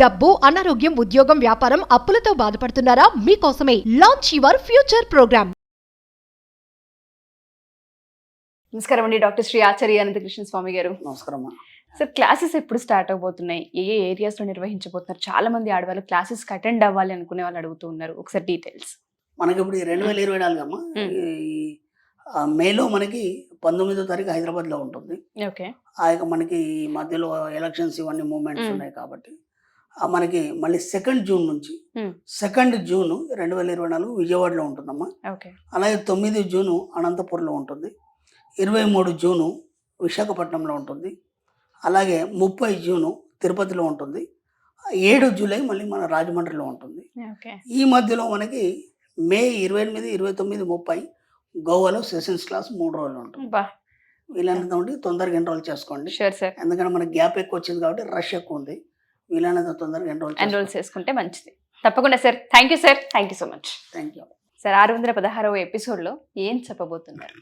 డబ్బు, అనారోగ్యం, ఉద్యోగం, వ్యాపారం, అప్పులతో బాధపడుతున్నారా? మీకోసమే లాంచ్ యువర్ ఫ్యూచర్ ప్రోగ్రామ్. నమస్కారం అండి, డాక్టర్ శ్రీ ఆచార్య అనంతకృష్ణ స్వామి గారు. నమస్కారం. సార్, క్లాసెస్ ఎప్పుడు స్టార్ట్ అవబోతున్నాయి? ఏ ఏరియాస్లో నిర్వహించబోతున్నారు? చాలా మంది ఆడవాళ్ళు క్లాసెస్కి అటెండ్ అవ్వాలి అనుకునే వాళ్ళు అడుగుతూ ఉన్నారు. ఒకసారి డీటెయిల్స్. మనకి ఇప్పుడు 2024 అమ్మా, మేలో మనకి 19వ తారీఖు హైదరాబాద్లో ఉంటుంది. ఓకే. మనకి మధ్యలో ఎలక్షన్స్ ఇవన్నీ మూమెంట్స్ ఉన్నాయి కాబట్టి మనకి మళ్ళీ 2 జూన్ నుంచి 2 జూన్ 2024 విజయవాడలో ఉంటుందమ్మా. ఓకే. అలాగే 9 జూను అనంతపూర్లో ఉంటుంది, 23 జూను విశాఖపట్నంలో ఉంటుంది, అలాగే 30 జూను తిరుపతిలో ఉంటుంది, 7 జూలై మళ్ళీ మన రాజమండ్రిలో ఉంటుంది. ఈ మధ్యలో మనకి మే 28, 29, 30 గోవాలో సెషన్స్ క్లాస్ 3 రోజులు ఉంటుంది. వీలైనంత ఉండి తొందరగా ఎన్రోల్ చేసుకోండి. ఎందుకంటే మనకి గ్యాప్ ఎక్కువ వచ్చింది కాబట్టి రష్ ఎక్కువ ఉంది. వీలైనంత తొందరగా ఎన్రోల్ చేసుకుంటే మంచిది. తప్పకుండా sir. Thank you sir. Thank you so much. Thank you sir. 616వ ఎపిసోడ్లో ఏం చెప్పబోతున్నారు?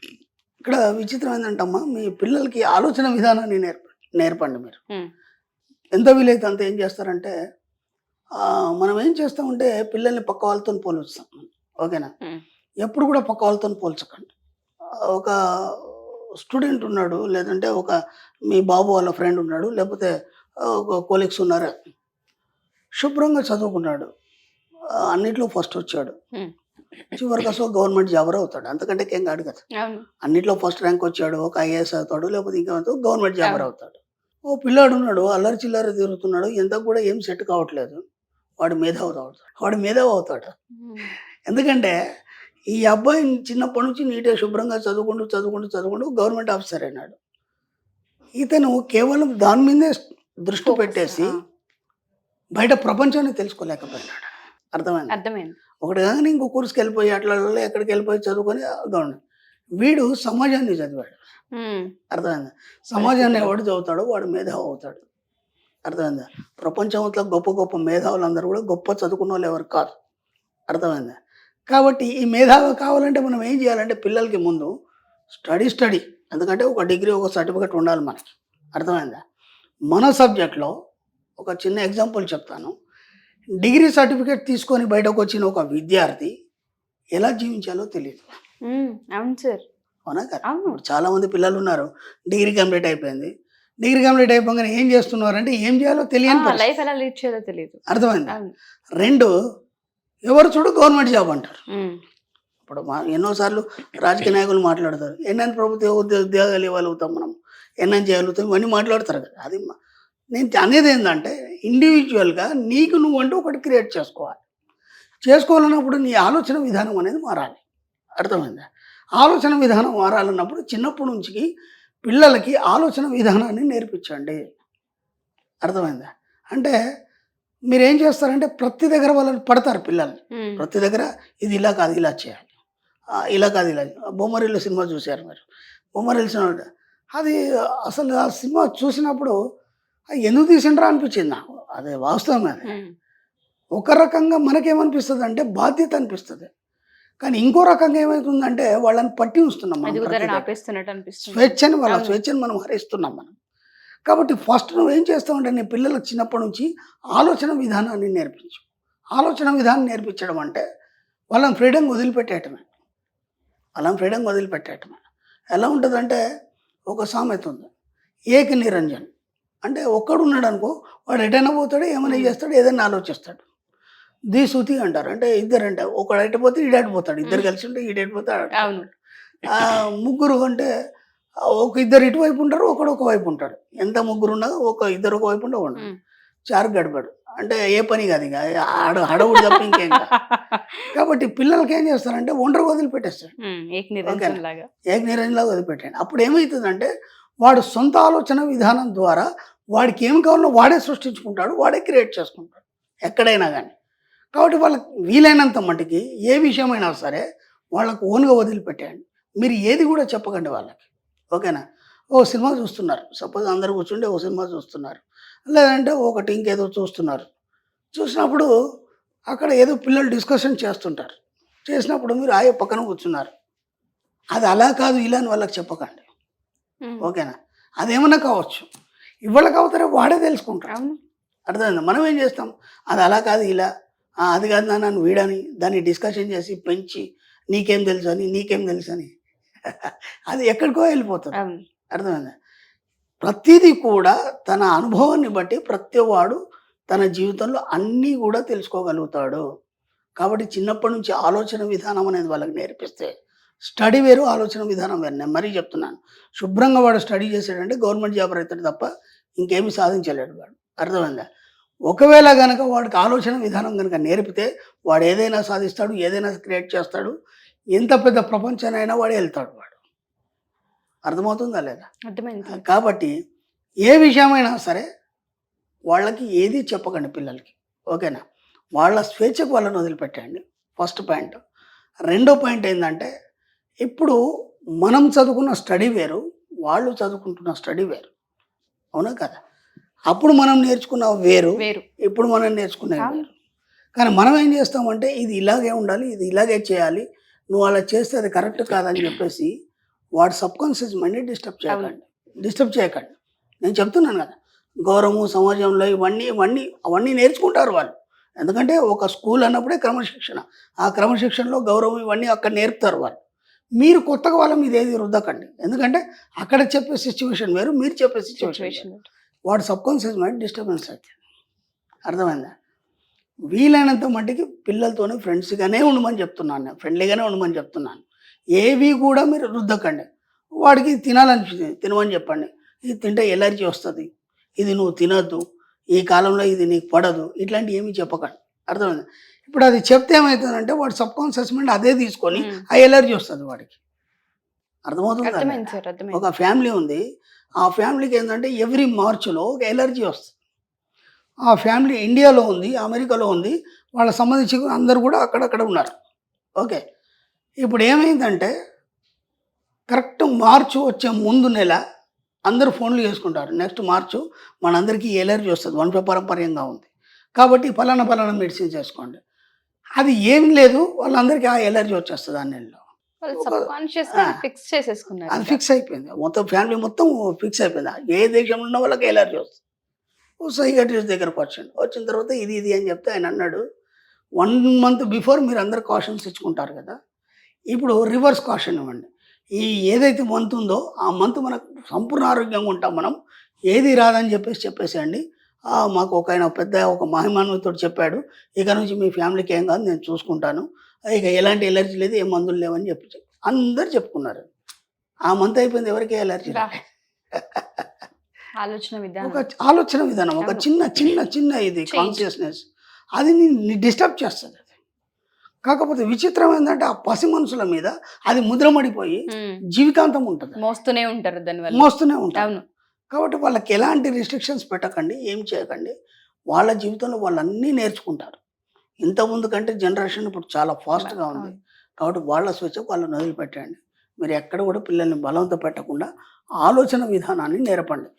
ఇక్కడ విచిత్రం ఏంటంటమ్మా, మీ పిల్లలకి ఆలోచన విధానాన్ని నేర్పండి. మీరు ఎంత వీలైతే అంత ఏం చేస్తారంటే, మనం ఏం చేస్తామంటే పిల్లల్ని పక్క వాళ్ళతో పోలుస్తాం. ఓకేనా? ఎప్పుడు కూడా పక్క వాళ్ళతో పోల్చకండి. ఒక స్టూడెంట్ ఉన్నాడు, లేదంటే ఒక మీ బాబు వాళ్ళ ఫ్రెండ్ ఉన్నాడు, లేకపోతే ఒక కొలీగ్స్ ఉన్నారు, శుభ్రంగా చదువుకున్నాడు, అన్నిట్లో ఫస్ట్ వచ్చాడు, చివరికి అసలు గవర్నమెంట్ జాబర్ అవుతాడు. అంతకంటే ఏం కాదు కదా. అన్నిట్లో ఫస్ట్ ర్యాంక్ వచ్చాడు, ఒక ఐఏఎస్ అవుతాడు, లేకపోతే ఇంకా గవర్నమెంట్ జాబర్ అవుతాడు. ఓ పిల్లాడు ఉన్నాడు, అల్లరి చిల్లర తిరుగుతున్నాడు, ఎంత కూడా ఏం సెట్ కావట్లేదు, వాడు మేధావి అవుతాడు. ఎందుకంటే ఈ అబ్బాయి చిన్నప్పటి నుంచి నీట్గా శుభ్రంగా చదువుకుంటూ గవర్నమెంట్ ఆఫీసర్ అయినాడు. ఇతను కేవలం దాని మీదే దృష్టి పెట్టేసి బయట ప్రపంచాన్ని తెలుసుకోలేకపోయినాడు. అర్థమైంది. ఒకటి కానీ ఇంకో కోర్సుకి వెళ్ళిపోయి అట్లా ఎక్కడికి వెళ్ళిపోయి చదువుకొని గవర్నమెంట్, వీడు సమాజాన్ని చదివాడు. అర్థమైందా? సమాజాన్ని ఎవడు చదువుతాడో వాడు మేధావి అవుతాడు. అర్థమైందా? ప్రపంచంలో గొప్ప గొప్ప మేధావులందరూ కూడా గొప్ప చదువుకున్న వాళ్ళు ఎవరు కాదు. అర్థమైందా? కాబట్టి ఈ మేధావి కావాలంటే మనం ఏం చేయాలంటే పిల్లలకి ముందు స్టడీ, ఎందుకంటే ఒక డిగ్రీ ఒక సర్టిఫికెట్ ఉండాలి మనకి. అర్థమైందా? మన సబ్జెక్ట్లో ఒక చిన్న ఎగ్జాంపుల్ చెప్తాను. డిగ్రీ సర్టిఫికేట్ తీసుకొని బయటకు వచ్చిన ఒక విద్యార్థి ఎలా జీవించాలో తెలియదు. అవును సార్. అవునా కదా? చాలా మంది పిల్లలు ఉన్నారు, డిగ్రీ కంప్లీట్ అయిపోయింది, డిగ్రీ కంప్లీట్ అయిపోగానే ఏం చేస్తున్నారు అంటే ఏం చేయాలో తెలియని లైఫ్ ఎలా లీడ్ చేయాలో తెలియదు. అర్థమైందా? 2, ఎవరు చూడు గవర్నమెంట్ జాబ్ అంటారు. ఇప్పుడు ఎన్నోసార్లు రాజకీయ నాయకులు మాట్లాడతారు, ఎన్నెన్ని ప్రభుత్వ ఉద్యోగాలు ఇవ్వగలుగుతాం, మనం ఎన్నెన్ని చేయగలుగుతాం, ఇవన్నీ మాట్లాడతారు కదా. అది నేను అనేది ఏంటంటే, ఇండివిజువల్గా నీకు నువ్వంటూ ఒకటి క్రియేట్ చేసుకోవాలన్నప్పుడు నీ ఆలోచన విధానం అనేది మారాలి. అర్థమైందా? ఆలోచన విధానం మారాలన్నప్పుడు చిన్నప్పటి నుంచి పిల్లలకి ఆలోచన విధానాన్ని నేర్పించండి. అర్థమైందా? అంటే మీరు ఏం చేస్తారంటే ప్రతి దగ్గర వాళ్ళని పడతారు పిల్లల్ని, ప్రతి దగ్గర ఇది ఇలా కాదు ఇలా చేయాలి, ఇలా కాదు ఇలా. బొమ్మరిల్లు సినిమా చూశారు మీరు? బొమ్మరిల్లు సినిమా అది అసలు ఆ సినిమా చూసినప్పుడు ఎందుకు తీసిండ్రా అనిపించింది నాకు. అదే వాస్తవమే. అది ఒక రకంగా మనకేమనిపిస్తుంది అంటే బాధ్యత అనిపిస్తుంది, కానీ ఇంకో రకంగా ఏమవుతుందంటే వాళ్ళని పట్టి ఉంచుతున్నాం మనం, స్వేచ్ఛని మనం హరిస్తున్నాం మనం. కాబట్టి ఫస్ట్ నువ్వు ఏం చేస్తావంటే నీ పిల్లలకు చిన్నప్పటి నుంచి ఆలోచన విధానాన్ని నేర్పించు. ఆలోచన విధానం నేర్పించడం అంటే వాళ్ళని ఫ్రీడమ్ వదిలిపెట్టేయటమే. ఎలా ఉంటుందంటే ఒక సామెత ఉంది, ఏక నిరంజన్ అంటే ఒక్కడు ఉన్నాడు అనుకో, వాడు ఎటైనా పోతాడు, ఏమైనా చేస్తాడు, ఏదైనా ఆలోచిస్తాడు. ద్విశృతి అంటారు, అంటే ఇద్దరంటే ఒకడు ఎట్టిపోతే ఈడైపోతాడు, ఇద్దరు కలిసి ఉంటే ఈడైపోతాడు. ముగ్గురు అంటే ఇద్దరు ఇటువైపు ఉంటారు, ఒకడు ఒక వైపు ఉంటాడు. ఎంత ముగ్గురు ఉన్నా ఇద్దరు ఒక వైపు ఉంటే ఉండదు, చారు గడపడు. అంటే ఏ పని కాదు, ఇక హడవుడు తప్ప ఇంకేం కాదు. కాబట్టి పిల్లలకి ఏం చేస్తారంటే ఒంటరి వదిలిపెట్టేస్తాడు, ఏక నిరంజన్లాగా వదిలిపెట్టాడు. అప్పుడు ఏమవుతుందంటే వాడు సొంత ఆలోచన విధానం ద్వారా వాడికి ఏం కావాలో వాడే సృష్టించుకుంటాడు, వాడే క్రియేట్ చేసుకుంటాడు ఎక్కడైనా కానీ. కాబట్టి వాళ్ళకి వీలైనంత మటుకి ఏ విషయమైనా సరే వాళ్ళకు ఓన్గా వదిలిపెట్టేయండి. మీరు ఏది కూడా చెప్పకండి వాళ్ళకి. ఓకేనా? ఓ సినిమా చూస్తున్నారు, సపోజ్ అందరూ కూర్చుంటే ఓ సినిమా చూస్తున్నారు, లేదంటే ఒకటి ఇంకేదో చూసినప్పుడు అక్కడ ఏదో పిల్లలు డిస్కషన్ చేసినప్పుడు మీరు ఆయే పక్కన కూర్చున్నారు, అది అలా కాదు ఇలా అని వాళ్ళకి చెప్పకండి. ఓకేనా? అదేమన్నా కావచ్చు, ఇవాళ కావుతారా వాడే తెలుసుకుంటాడు. అర్థమైంది. మనం ఏం చేస్తాం, అది అలా కాదు ఇలా, అది కాదు నాన్న నువ్వు వీడని దాన్ని డిస్కషన్ చేసి పెంచి నీకేం తెలుసు అని నీకేం తెలుసు అని అది ఎక్కడికో వెళ్ళిపోతుంది. అవును. అర్థమైందా? ప్రతిదీ కూడా తన అనుభవాన్ని బట్టి ప్రతివాడు తన జీవితంలో అన్నీ కూడా తెలుసుకోగలుగుతాడు. కాబట్టి చిన్నప్పటి నుంచి ఆలోచన విధానం అనేది వాళ్ళకి నేర్పిస్తే స్టడీ వేరు, ఆలోచన విధానం వేరు. నేను మరీ చెప్తున్నాను, శుభ్రంగా వాడు స్టడీ చేసాడంటే గవర్నమెంట్ జాబ్ అవుతాడు తప్ప ఇంకేమీ సాధించలేడు వాడు. అర్థమైందా? ఒకవేళ కనుక వాడికి ఆలోచన విధానం కనుక నేర్పితే వాడు ఏదైనా సాధిస్తాడు, ఏదైనా క్రియేట్ చేస్తాడు, ఎంత పెద్ద ప్రపంచానైనా వాడు వెళ్తాడు వాడు. అర్థమవుతుందా లేదా? అర్థమైంది. కాబట్టి ఏ విషయమైనా సరే వాళ్ళకి ఏది చెప్పకండి పిల్లలకి, ఓకేనా? వాళ్ళ స్వేచ్ఛకు వాళ్ళని వదిలిపెట్టండి, ఫస్ట్ పాయింట్. రెండో పాయింట్ ఏంటంటే, ఇప్పుడు మనం చదువుకున్న స్టడీ వేరు, వాళ్ళు చదువుకుంటున్న స్టడీ వేరు, అవునా కదా? అప్పుడు మనం నేర్చుకున్న వేరు, వేరు. ఇప్పుడు మనం నేర్చుకునేది వేరు. కానీ మనం ఏం చేస్తామంటే ఇది ఇలాగే ఉండాలి, ఇది ఇలాగే చేయాలి, నువ్వు అలా చేస్తే అది కరెక్ట్ కాదని చెప్పేసి వాడు సబ్కాన్షియస్ మైండ్ని డిస్టర్బ్ చేయకండి. నేను చెప్తున్నాను కదా, గౌరవము సమాజంలో అవన్నీ నేర్చుకుంటారు వాళ్ళు. ఎందుకంటే ఒక స్కూల్ అన్నప్పుడే క్రమశిక్షణ, ఆ క్రమశిక్షణలో గౌరవం ఇవన్నీ అక్కడ నేర్పుతారు వాళ్ళు. మీరు కొత్తగా వాళ్ళ మీద ఏది రుద్దకండి, ఎందుకంటే అక్కడ చెప్పే సిచ్యువేషన్ వేరు, మీరు చెప్పే సిచ్యువేషన్ వేరు. వాడు సబ్కాన్షియస్ మైండ్ డిస్టర్బెన్స్ అవుతుంది. అర్థమైందా? వీలైనంత మట్టికి పిల్లలతోనే ఫ్రెండ్స్గానే ఉండమని చెప్తున్నాను, నేను ఫ్రెండ్లీగానే ఉండమని చెప్తున్నాను. ఏవి కూడా మీరు రుద్దకండి. వాడికి తినాలనిపించింది తినమని చెప్పండి, ఇది తింటే ఎలర్జీ వస్తుంది, ఇది నువ్వు తినద్దు, ఈ కాలంలో ఇది నీకు పడదు, ఇట్లాంటివి ఏమీ చెప్పకండి. అర్థమైంది? ఇప్పుడు అది చెప్తే ఏమవుతుందంటే వాడు సబ్కాన్షియస్ మైండ్ అదే తీసుకొని ఆ ఎలర్జీ వస్తుంది వాడికి. అర్థమవుతుంది? ఒక ఫ్యామిలీ ఉంది, ఆ ఫ్యామిలీకి ఏంటంటే ఎవ్రీ మార్చిలో ఒక ఎలర్జీ వస్తుంది. ఆ ఫ్యామిలీ ఇండియాలో ఉంది, అమెరికాలో ఉంది, వాళ్ళ సంబంధించి అందరు కూడా అక్కడక్కడ ఉన్నారు. ఓకే, ఇప్పుడు ఏమైందంటే కరెక్ట్ మార్చి వచ్చే ముందు నెల అందరూ ఫోన్లు చేసుకుంటారు, నెక్స్ట్ మార్చు మనందరికీ ఎలర్జీ వస్తుంది, వంశపారంపర్యంగా ఉంది కాబట్టి ఫలానా మెడిసిన్ చేసుకోండి. అది ఏం లేదు, వాళ్ళందరికీ ఆ ఎలర్జీ వచ్చేస్తుంది ఆ నెలలో. అది ఫిక్స్ అయిపోయింది, మొత్తం ఫ్యామిలీ మొత్తం ఫిక్స్ అయిపోయింది. ఏ దేశంలో ఉన్న వాళ్ళకి ఎలర్జీ వస్తుంది. సైకాట్రిస్ట్ దగ్గరకు వచ్చిన తర్వాత ఇది అని చెప్తే ఆయన అన్నాడు, 1 month బిఫోర్ మీరు అందరు కాషన్స్ ఇచ్చుకుంటారు కదా, ఇప్పుడు రివర్స్ కాషన్ ఇవ్వండి. ఈ ఏదైతే మంత్ ఉందో ఆ మంత్ మనకు సంపూర్ణ ఆరోగ్యంగా ఉంటాం మనం, ఏది రాదని చెప్పేసేయండి. మాకు ఒక మహిమాన్వితో చెప్పాడు, ఇక నుంచి మీ ఫ్యామిలీకి ఏం కాదు నేను చూసుకుంటాను, ఇక ఎలాంటి ఎలర్జీ లేదు, ఏ మందులు లేవని చెప్పి అందరు చెప్పుకున్నారు. ఆ మంత్ అయిపోయింది, ఎవరికి ఎలర్జీ ఒక ఆలోచన విధానం, ఒక చిన్న ఇది కాన్షియస్నెస్ అది నీ డిస్టర్బ్ చేస్తుంది. అది కాకపోతే విచిత్రం ఏంటంటే ఆ పసి మనుషుల మీద అది ముద్రమడిపోయి జీవితాంతం ఉంటుంది, మోస్తూనే ఉంటారు. కాబట్టి వాళ్ళకి ఎలాంటి రిస్ట్రిక్షన్స్ పెట్టకండి, ఏం చేయకండి. వాళ్ళ జీవితంలో వాళ్ళు అన్నీ నేర్చుకుంటారు. ఇంతకుముందు కంటే జనరేషన్ ఇప్పుడు చాలా ఫాస్ట్గా ఉంది. కాబట్టి వాళ్ళ స్వేచ్ఛకు వాళ్ళని వదిలిపెట్టండి. మీరు ఎక్కడ కూడా పిల్లల్ని బలవంత పెట్టకుండా ఆలోచన విధానాన్ని నేర్పండి.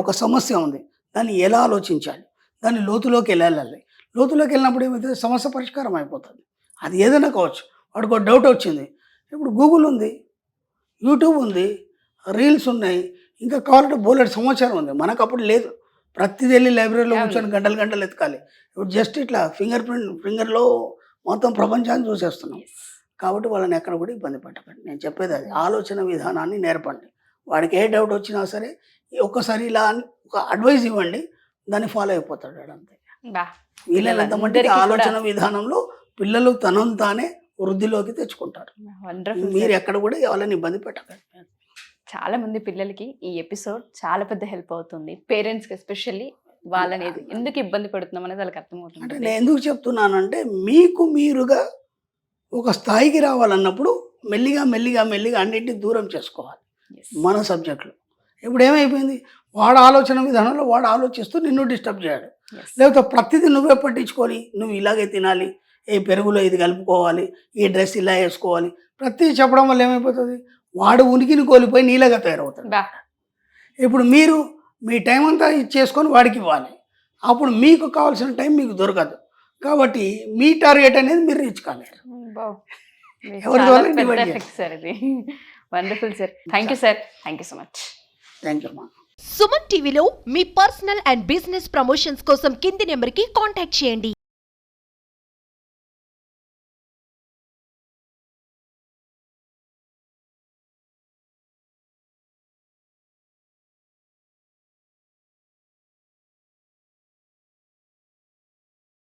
ఒక సమస్య ఉంది, దాన్ని ఎలా ఆలోచించాలి, దాన్ని లోతులోకి వెళ్ళాలి. లోతులోకి వెళ్ళినప్పుడు ఏమైతే సమస్య పరిష్కారం అయిపోతుంది. అది ఏదైనా కావచ్చు. వాడికి ఒక డౌట్ వచ్చింది, ఇప్పుడు గూగుల్ ఉంది, యూట్యూబ్ ఉంది, రీల్స్ ఉన్నాయి, ఇంకా కావాలంటే బోలెడు సమాచారం ఉంది. మనకు అప్పుడు లేదు, ప్రతిదీ వెళ్ళి లైబ్రరీలో కూర్చొని గంటలు ఎత్తుకాలి. ఇప్పుడు జస్ట్ ఇట్లా ఫింగర్లో మొత్తం ప్రపంచాన్ని చూసేస్తున్నాం. కాబట్టి వాళ్ళని ఎక్కడ కూడా ఇబ్బంది పెట్టకండి. నేను చెప్పేది అది, ఆలోచన విధానాన్ని నేర్పండి. వాడికి ఏ డౌట్ వచ్చినా సరే ఒక్కసారి ఇలా ఒక అడ్వైస్ ఇవ్వండి, దాన్ని ఫాలో అయిపోతాడు అంతే. వీళ్ళంత మట్టికి ఆలోచన విధానంలో పిల్లలు తనను తానే వృద్ధిలోకి తెచ్చుకుంటారు. మీరు ఎక్కడ కూడా వాళ్ళని ఇబ్బంది పెట్టకండి. చాలా మంది పిల్లలకి ఈ ఎపిసోడ్ చాలా పెద్ద హెల్ప్ అవుతుంది, పేరెంట్స్కి ఎస్పెషల్లీ. వాళ్ళని ఎందుకు ఇబ్బంది పెడుతున్నాం అనేది వాళ్ళకి అర్థమవుతుంది. అంటే నేను ఎందుకు చెప్తున్నానంటే మీకు మీరుగా ఒక స్థాయికి రావాలన్నప్పుడు మెల్లిగా అన్నింటినీ దూరం చేసుకోవాలి మన సబ్జెక్టులు. ఇప్పుడు ఏమైపోయింది, వాడు ఆలోచన విధానంలో వాడు ఆలోచిస్తూ నిన్ను డిస్టర్బ్ చేయడు. లేకపోతే ప్రతిదీ నువ్వే పట్టించుకొని నువ్వు ఇలాగే తినాలి, ఈ పెరుగులో ఇది కలుపుకోవాలి, ఈ డ్రెస్ ఇలా వేసుకోవాలి, ప్రతిదీ చెప్పడం వల్ల ఏమైపోతుంది, వాడు ఉనికిని కోల్పోయి నీలాగా తయారవుతాడు. ఇప్పుడు మీరు మీ టైం అంతా ఇచ్చేసుకొని వాడికి ఇవ్వాలి, అప్పుడు మీకు కావాల్సిన టైం మీకు దొరకదు. కాబట్టి మీ టార్గెట్ అనేది మీరు రీచ్ కాలేరు. Wonderful sir, thank you sir, thank you so much. Thank you అమ్మా. సుమన్ టీవీలో మీ పర్సనల్ అండ్ బిజినెస్ ప్రమోషన్స్ కోసం కింది నెంబర్కి కాంటాక్ట్ చేయండి.